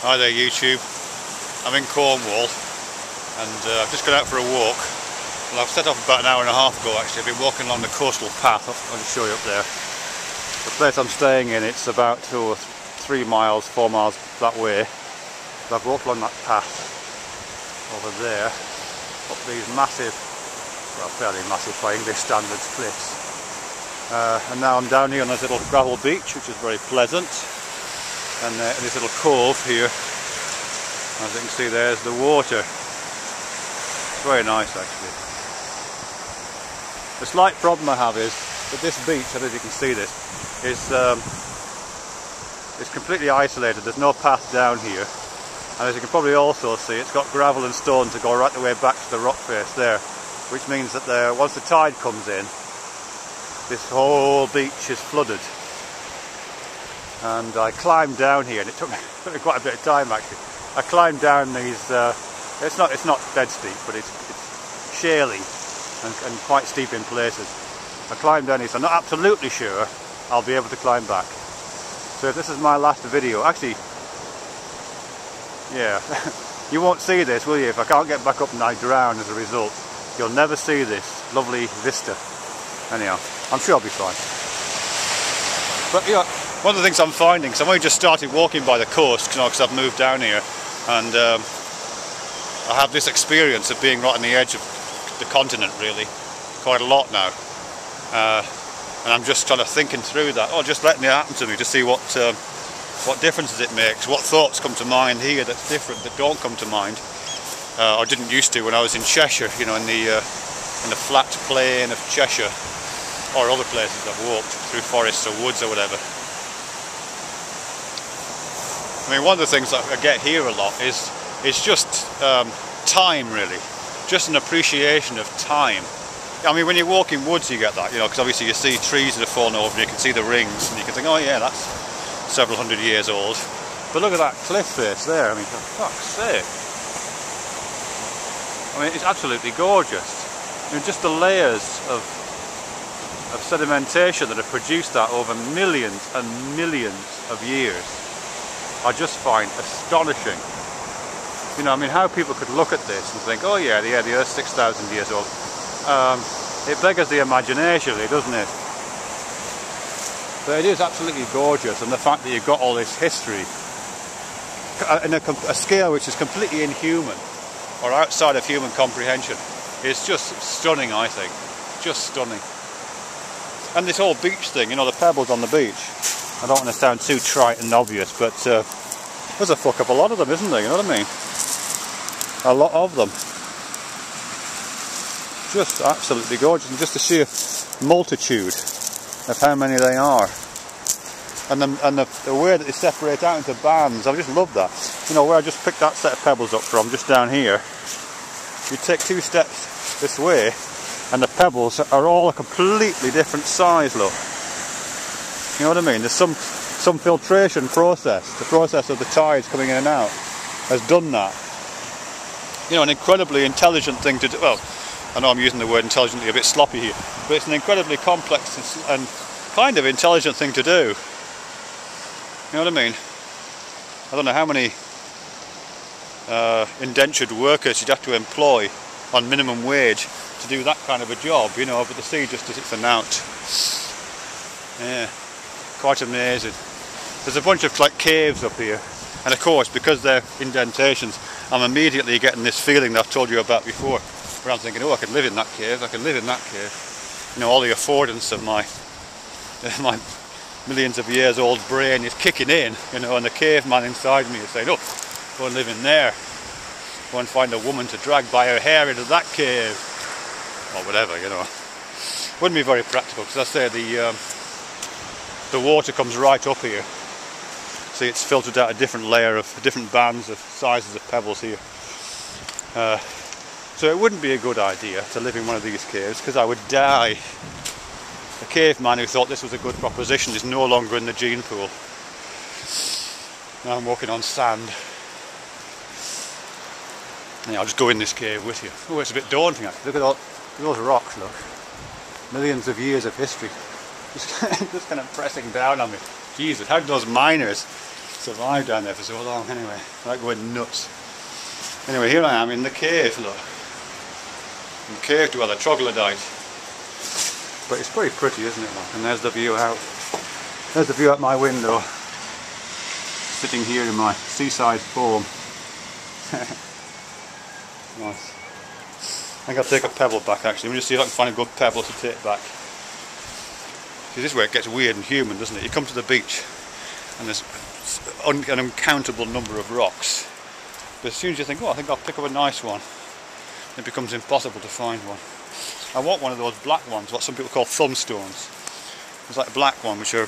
Hi there YouTube, I'm in Cornwall and I've just gone out for a walk. Well, I've set off about an hour and a half ago actually. I've been walking along the coastal path. I'll just show you up there. The place I'm staying in, it's about 2 or 3 miles, 4 miles that way. I've walked along that path over there, up these massive, well fairly massive by English standards, cliffs. And now I'm down here on this little gravel beach, which is very pleasant. And this little cove here, as you can see, there's the water. It's very nice actually. The slight problem I have is that this beach, I don't know if you can see this, is completely isolated. There's no path down here, and as you can probably also see, it's got gravel and stones that go right the way back to the rock face there, which means that once the tide comes in, this whole beach is flooded. And I climbed down here, and it took me quite a bit of time actually. I climbed down these. It's not dead steep, but it's shaly and quite steep in places. I climbed down here, so I'm not absolutely sure I'll be able to climb back. So if this is my last video, actually, yeah, you won't see this, will you? If I can't get back up and I drown as a result, you'll never see this lovely vista. Anyhow, I'm sure I'll be fine. But yeah. One of the things I'm finding, because I've only just started walking by the coast, because I've moved down here, and I have this experience of being right on the edge of the continent, really, quite a lot now. And I'm just kind of thinking through that, just letting it happen to me to see what differences it makes, what thoughts come to mind here that's different, that don't come to mind, or didn't used to when I was in Cheshire, you know, in the flat plain of Cheshire, or other places I've walked through forests or woods or whatever. I mean, one of the things that I get here a lot is just time, really. Just an appreciation of time. I mean, when you walk in woods you get that, you know, because obviously you see trees that have fallen over and you can see the rings and you can think, oh yeah, that's several hundred years old. But look at that cliff face there, I mean, for fuck's sake. I mean, it's absolutely gorgeous. I mean, just the layers of sedimentation that have produced that over millions and millions of years. I just find astonishing. You know, I mean, how people could look at this and think, oh yeah, the Earth's 6,000 years old. It beggars the imagination, really, doesn't it? But it is absolutely gorgeous, and the fact that you've got all this history in a scale which is completely inhuman, or outside of human comprehension, is just stunning, I think. Just stunning. And this whole beach thing, you know, the pebbles on the beach. I don't want to sound too trite and obvious, but there's a fuck up a lot of them, isn't there? You know what I mean? A lot of them. Just absolutely gorgeous, and just the sheer multitude of how many they are, and the way that they separate out into bands. I just love that. You know, where I just picked that set of pebbles up from, just down here. You take 2 steps this way, and the pebbles are all a completely different size. Look. You know what I mean? There's some filtration process. The process of the tides coming in and out has done that. You know, an incredibly intelligent thing to do. Well, I know I'm using the word intelligently a bit sloppy here, but it's an incredibly complex and kind of intelligent thing to do. You know what I mean? I don't know how many indentured workers you'd have to employ on minimum wage to do that kind of a job, you know, but the sea just does it for nout. Yeah. Quite amazing. There's a bunch of like caves up here, and of course because they're indentations, I'm immediately getting this feeling that I've told you about before, where I'm thinking, oh, I could live in that cave, I could live in that cave. You know, all the affordance of my millions of years old brain is kicking in, you know, and the caveman inside me is saying, oh, go and live in there, go and find a woman to drag by her hair into that cave, or whatever, you know. Wouldn't be very practical, because I say the water comes right up here. See, it's filtered out a different layer of different bands of sizes of pebbles here. So it wouldn't be a good idea to live in one of these caves, because I would die. The caveman who thought this was a good proposition is no longer in the gene pool. Now I'm walking on sand. Yeah, I'll just go in this cave with you. Oh, it's a bit daunting actually. Look at those rocks, look. Millions of years of history. Just kind of pressing down on me. Jesus, how did those miners survived down there for so long anyway, without going nuts. Anyway, here I am in the cave, look. In the cave to where the troglodyte. But it's pretty pretty, isn't it, look? And there's the view out. There's the view out my window. Sitting here in my seaside home. Nice. I think I'll take a pebble back actually. Let me just see if I can find a good pebble to take back. See, this is where it gets weird and human, doesn't it? You come to the beach and there's an uncountable number of rocks. But as soon as you think, oh, I think I'll pick up a nice one, it becomes impossible to find one. I want one of those black ones, what some people call thumbstones. It's like a black one, which are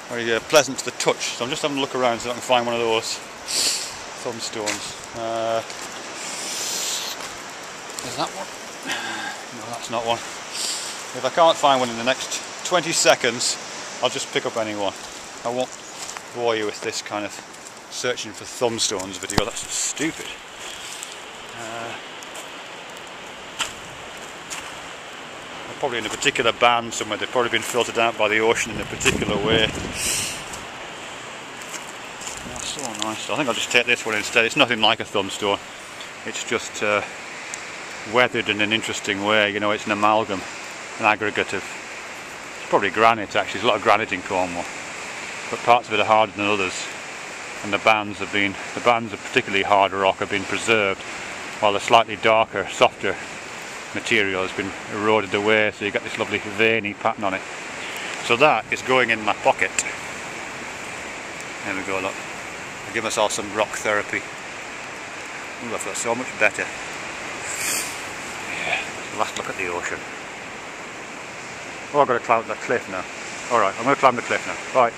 very pleasant to the touch. So I'm just having a look around so I can find one of those thumbstones. Is that one? No, that's not one. If I can't find one in the next 20 seconds, I'll just pick up any one. I won't bore you with this kind of searching for thumbstones video, that's just stupid. They're probably in a particular band somewhere, they've probably been filtered out by the ocean in a particular way. That's so nice. I think I'll just take this one instead. It's nothing like a thumbstone, it's just weathered in an interesting way, you know, it's an amalgam, an aggregate of, it's probably granite actually, there's a lot of granite in Cornwall, but parts of it are harder than others, and the bands of particularly hard rock have been preserved, while the slightly darker, softer material has been eroded away, so you get this lovely veiny pattern on it. So that is going in my pocket. There we go, look. I'll give myself some rock therapy. Ooh, I feel so much better. Last look at the ocean. Oh, I've got to climb that cliff now. Alright, I'm going to climb the cliff now. Bye.